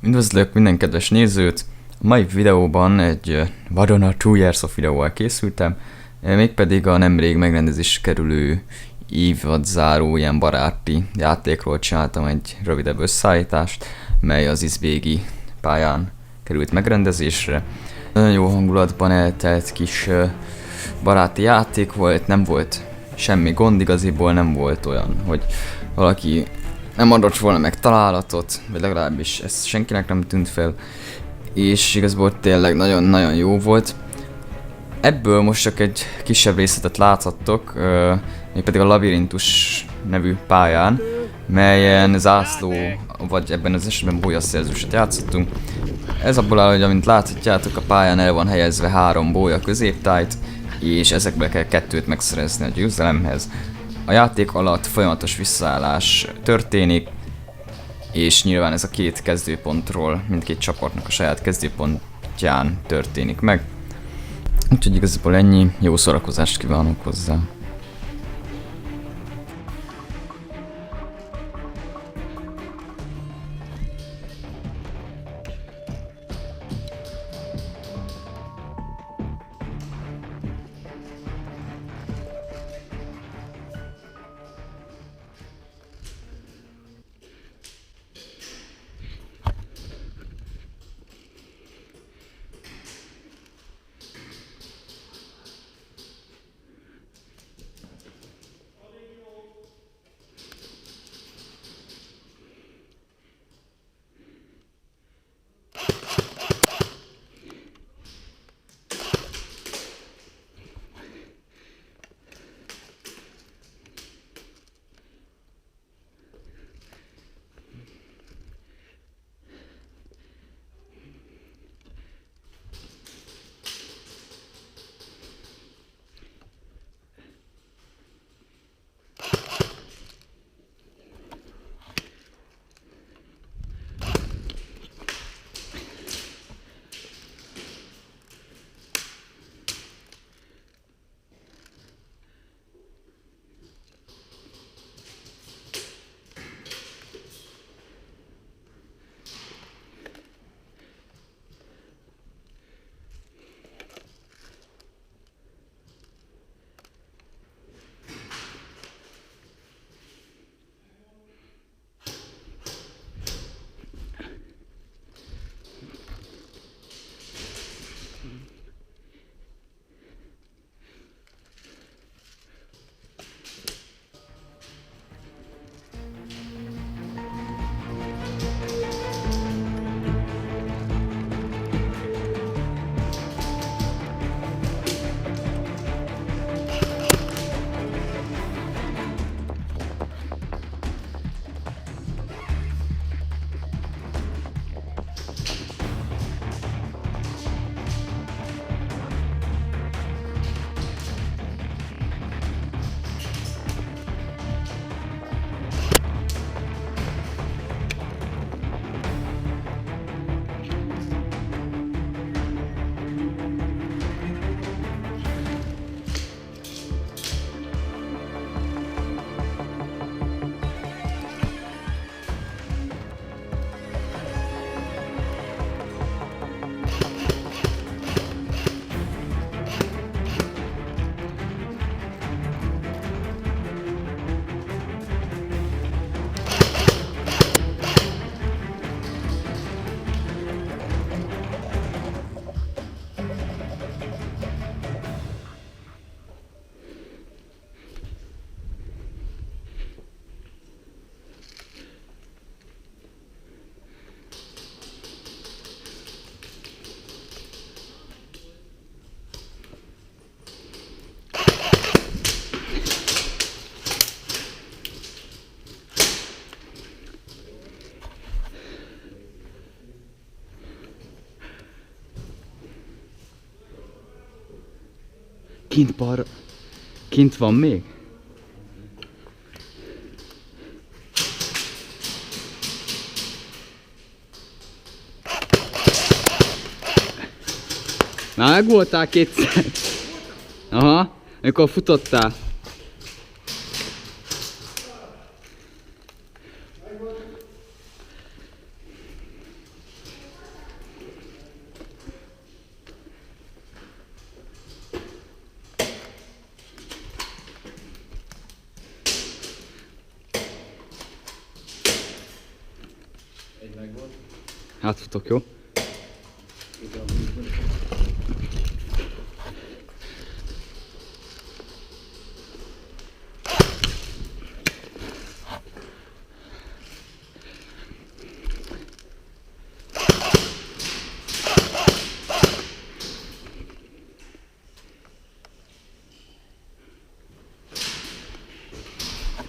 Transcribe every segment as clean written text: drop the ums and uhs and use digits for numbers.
Üdvözlök minden kedves nézőt! A mai videóban egy vadonatúj Airsoft videóval készültem, mégpedig a nemrég megrendezésre kerülő évadzáró ilyen baráti játékról csináltam egy rövidebb összeállítást, mely az izbégi pályán került megrendezésre. Nagyon jó hangulatban eltelt kis baráti játék volt, nem volt semmi gond, igaziból nem volt olyan, hogy valaki nem adott volna meg találatot, vagy legalábbis ez senkinek nem tűnt fel, és igazából tényleg nagyon-nagyon jó volt. Ebből most csak egy kisebb részletet láthattok, mégpedig a labirintus nevű pályán, melyen zászló, vagy ebben az esetben bólyaszerzőset játszottunk. Ez abból áll, hogy amint láthatjátok, a pályán el van helyezve 3 bólya középtájt, és ezekből kell 2-t megszerezni a győzelemhez. A játék alatt folyamatos visszaállás történik, és nyilván ez a 2 kezdőpontról, mindkét csapatnak a saját kezdőpontján történik meg. Úgyhogy igazából ennyi, jó szórakozást kívánok hozzá! Kint van még? Na, meg voltál kétszer. Aha, amikor futottál. Láthattok, jó?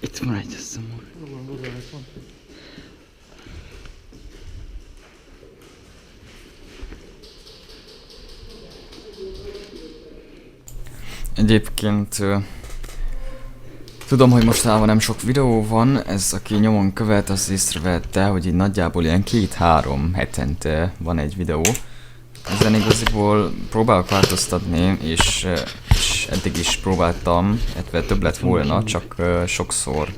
Itt van egy összemúr. Egyébként tudom, hogy mostanában nem sok videó van, ez aki nyomon követ, az észrevette, hogy így nagyjából ilyen 2-3 hetente van egy videó. Ezen igaziból próbálok változtatni, és eddig is próbáltam, illetve több lett volna, csak sokszor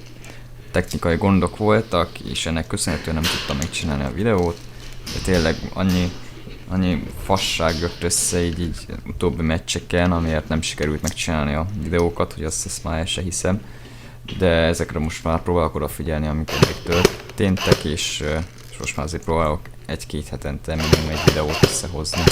technikai gondok voltak, és ennek köszönhetően nem tudtam megcsinálni a videót. De tényleg annyi fasság jött össze így utóbbi meccseken, amiért nem sikerült megcsinálni a videókat, hogy azt már el se hiszem. De ezekre most már próbálok odafigyelni, amik eddig történtek, és most már azért próbálok 1-2 hetente minimum egy videót összehozni.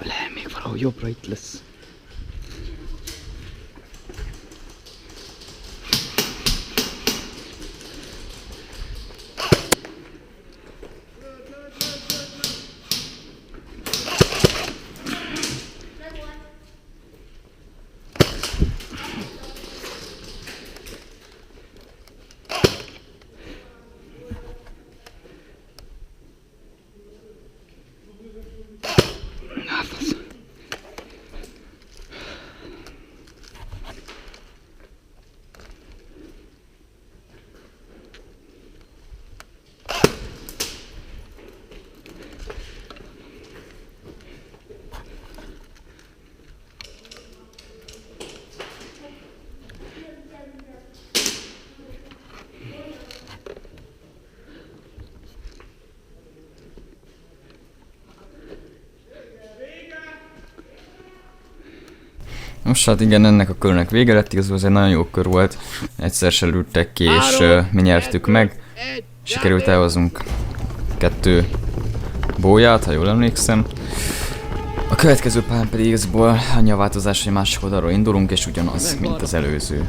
Lehet még valahogy jobbra itt lesz. Most hát igen, ennek a körnek vége lett, igazából ez egy nagyon jó kör volt. Egyszer se lőttek ki, és mi nyertük meg. Sikerült elhoznunk 2 bóját, ha jól emlékszem. A következő pályán pedig igazából annyi a változás, hogy másik oldalról indulunk, és ugyanaz, mint az előző.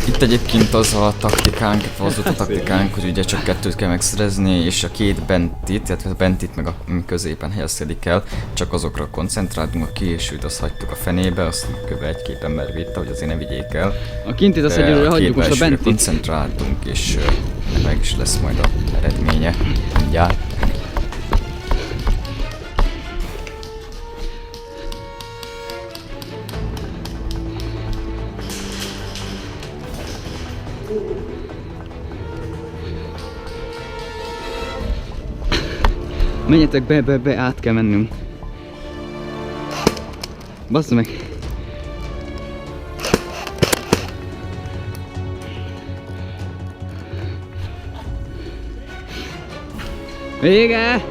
Itt egyébként az a taktikánk, az volt a taktikánk, hogy ugye csak 2-t kell megszerezni, és a 2 bentit, illetve a bentit meg ami középen helyezkedik el, csak azokra koncentráltunk, a későt azt hagytuk a fenébe, azt kb. 1-2 ember védte, hogy azért ne vigyék el. A kintit azt egyelőre hagyjuk, most a bentit. Koncentráltunk, és meg is lesz majd a eredménye mindjárt. Menjetek be, át kell mennünk. Bassza meg! Vége!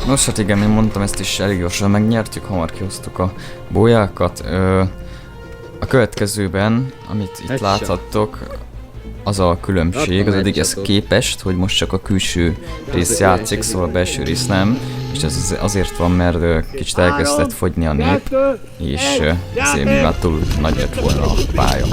Nos, hát igen, mint mondtam, ezt is elég gyorsan megnyertük, hamar kihoztuk a bójákat. A következőben, amit itt láthattok, az a különbség, az eddighez képest, hogy most csak a külső rész játszik, szóval a belső rész nem, és ez azért van, mert kicsit elkezdett fogyni a nép, és ezért mivel túl nagy lett volna a pálya.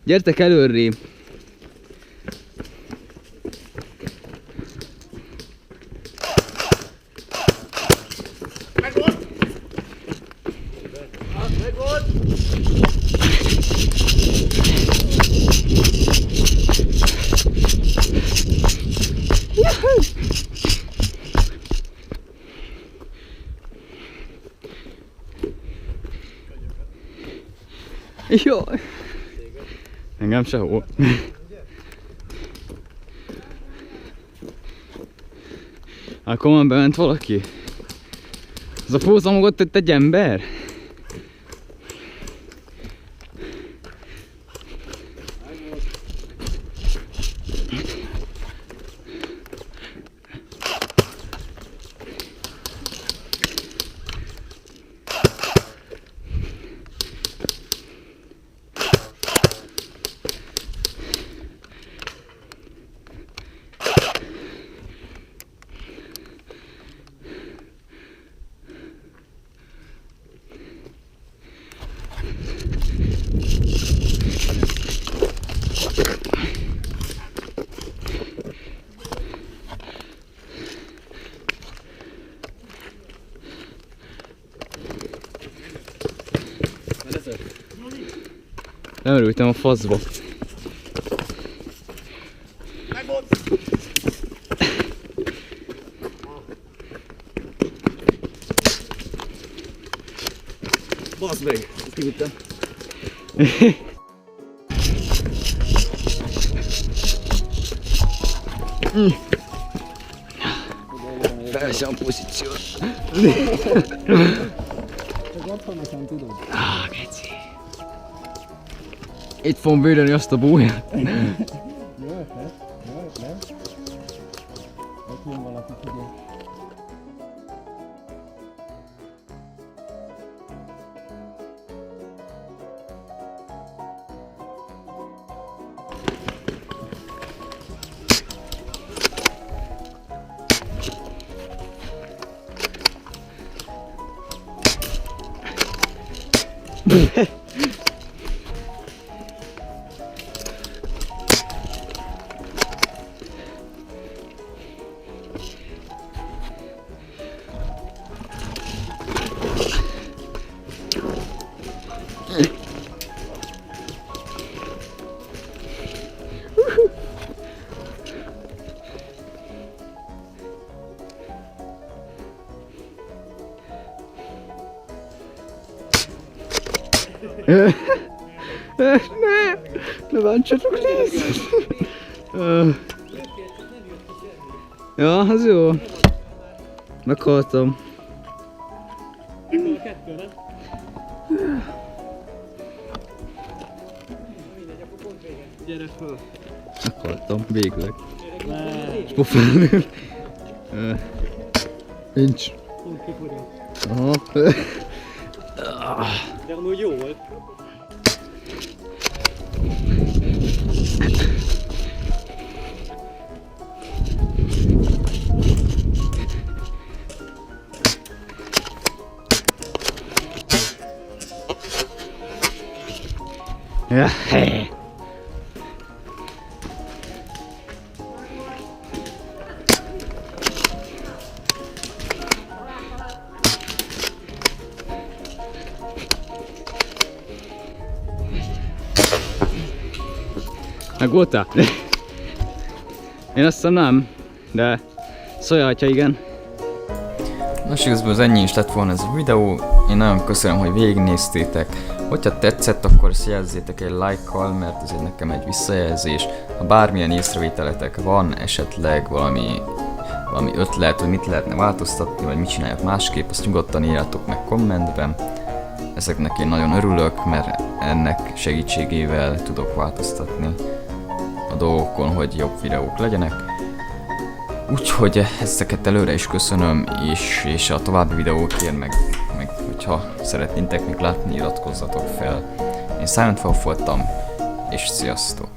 Gyertek előré! Jó. Engem sehol. Akkor már bement valaki? Ez a póza magott itt egy ember? Lemerültem a faszba. Baszd meg! Ezt kivittem. Felveszem a pozíciót. Csak otthon nekem tudod. Geci. Itt fogom védeni azt a búját. Jó ötlet, jó ötlet. Ott jön valaki, figyelj. Ne bántsatok Liz! Ja, az jó. Meghaltam. Ebből a kettő, nem? Mindegy, akkor pont vége. Gyere föl. Meghaltam, végleg. Ne. És pofán. Nincs. Pont kifogyott. Aha. De amúgy jó volt. Ja, hey. Megvoltál? Én azt hiszem nem, de szóljál, ha igen. Nos, igazából az ennyi is lett volna ez a videó. Én nagyon köszönöm, hogy végignéztétek. Hogyha tetszett, akkor ezt jelezzétek egy like-kal, mert ez nekem egy visszajelzés. Ha bármilyen észrevételetek van, esetleg valami ötlet, hogy mit lehetne változtatni, vagy mit csináljak másképp, azt nyugodtan írjátok meg kommentben. Ezeknek én nagyon örülök, mert ennek segítségével tudok változtatni a dolgokon, hogy jobb videók legyenek. Úgyhogy ezeket előre is köszönöm, és a további videókért meg hogyha szeretnétek még látni, iratkozzatok fel. Én Silent Wolf voltam, és sziasztok!